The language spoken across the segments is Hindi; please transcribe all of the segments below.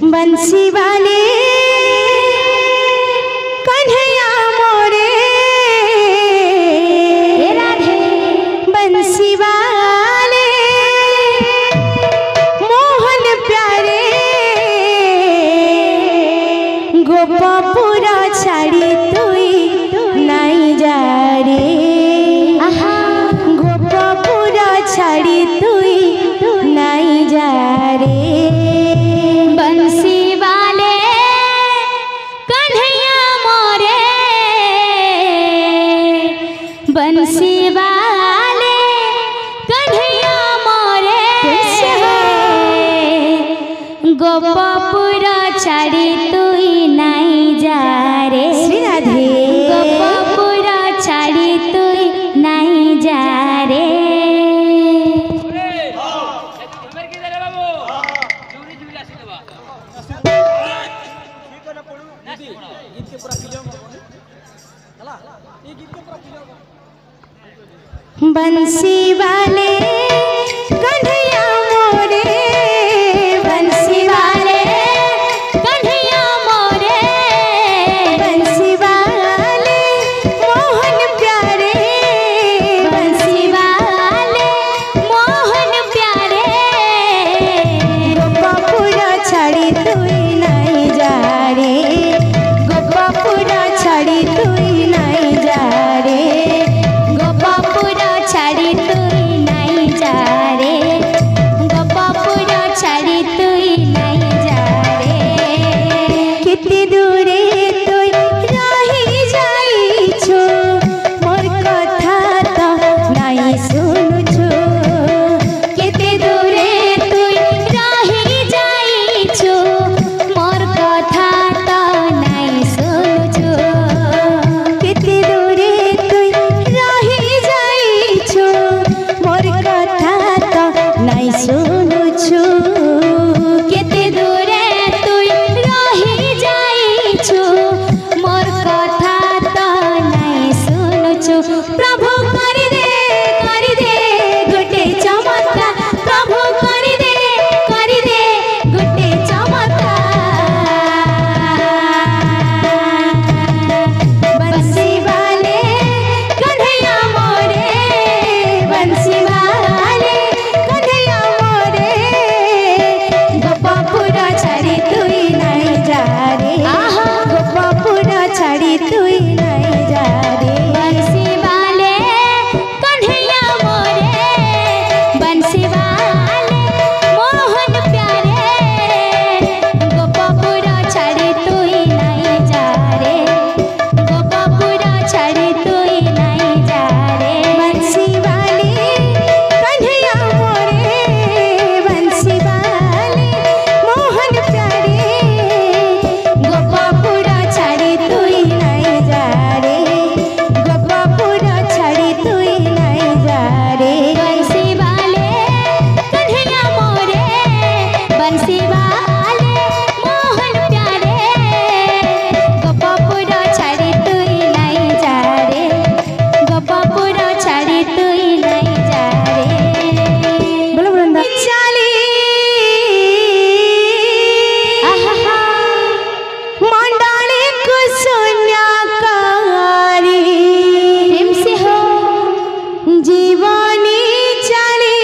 बंसी वाले कन्हैया मोरे राधे बंसी वाले मोहन प्यारे गोपपुरा छाड़ी तुई नहीं जा रे गोपपुरा छाड़ी तुई नहीं जा रे बंसी वाले कन्हैया मोरे बंसी वाले कन्हैया मोरे गोपपुरा छाड़ी तुई नहीं जा रे राधे गोपपुरा छाड़ी तुई नहीं जा रे बंसी वाले कन्हैया मोरे बंसी वाले कन्हैया मोरे बंसी वाले मोहन प्यारे बंसी वाले मोहन प्यारे गोपपुरा छाड़ी तुई नहीं जा रे गोपपुरा छाड़ी तुई नहीं जा रे गोपपुरा छाड़ी तुई नहीं जा रे गोपपुरा छाड़ी तुई नहीं जा रे कितनी दूरे तुई रही जाइछु मोर कथा तो नहीं सुनुछु कितनी दूरे तुई रही जाइछु मोर कथा तो नहीं सुनुछु कितनी दूरे तुई रही जाइछु मोर कथा तो नहीं सुनुछु केते दूरे तुई रही जाइछु मोर कथा तो नहीं सुनुछु प्रभु कर दे गोटे चमत्कार प्रभु कर दे गोटे चमत्कार बंसी वाले कन्हैया मोरे बंसी वाले कन्हैया मोरे गोपपुरा छाड़ी तुई नहीं जा रे गोपपुरा छाड़ी तुई नहीं जा रे बंसी वाले कन्हैया मोरे बंसी वाले मोहन प्यारे गोपपुरा छाड़ी तुई नहीं जा रे गोपपुरा छाड़ी तुई नहीं जा रे बंसी वाले कन्हैया मोरे बंसी वाले मोहन प्यारे गोपपुरा छाड़ी तुई नहीं जा रे गोपपुरा छाड़ी तुई नहीं जा रे बंसी वाले कन्हैया मोरे बंसी वाले मोहन प्यारे गोपपुरा छाड़ी तुई नहीं जा रे गोपपुरा छाड़ी तुई नहीं जा रे बोलो वृंदा चाली मंडाली कुसुन्याकारी प्रेम से हो जीवनी चाली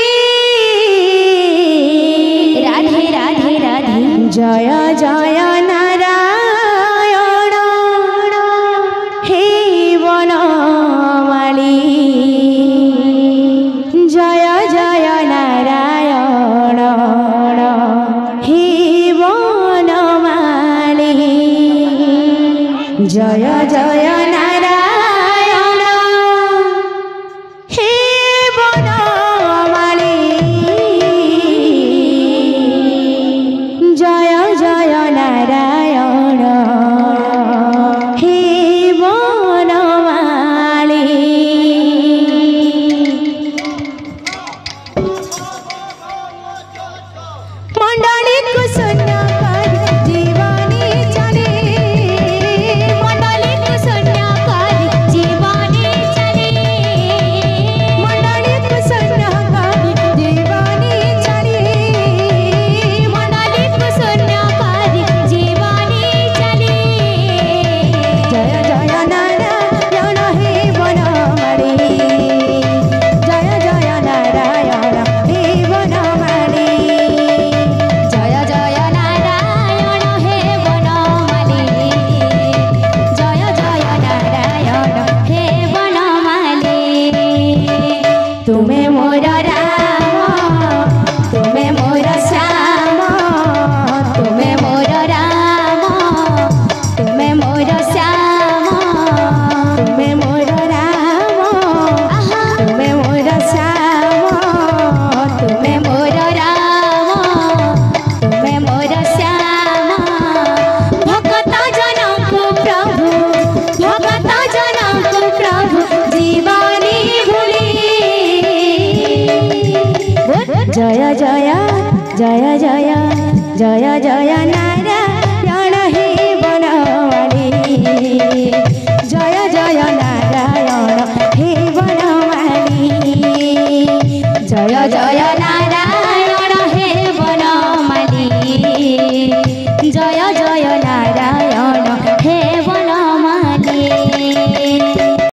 राधे राधे राधे जय जय नारायण हे वनमाली जय जय नारायण हे वनमाली जय जय नारायण हे वनमाली जय जय नारायण हे वनमाली मंडली कुसुन्याकारी जीवनी चली मंडली कुसुन्याकारी जीवनी चली मंडली कुसुन्याकारी जीवनी चली मंडली कुसुन्याकारी जय जय नारायण हे बनवाली जय जय नारायण हे बनवाली जय जय नारायण